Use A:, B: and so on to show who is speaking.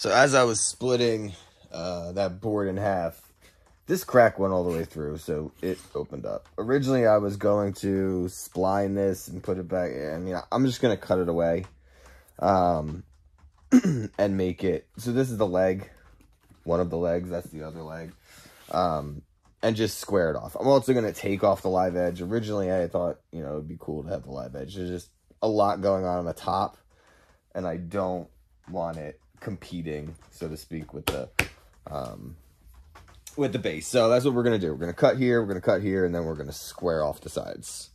A: So as I was splitting that board in half, this crack went all the way through, so it opened up. Originally, I was going to spline this and put it back, and I'm just going to cut it away and make it. So this is the leg, one of the legs, that's the other leg, and just square it off. I'm also going to take off the live edge. Originally, I thought, it would be cool to have the live edge. There's just a lot going on the top, and I don't want it competing, so to speak, with the base. So that's what we're gonna do. We're gonna cut here, and then we're gonna square off the sides.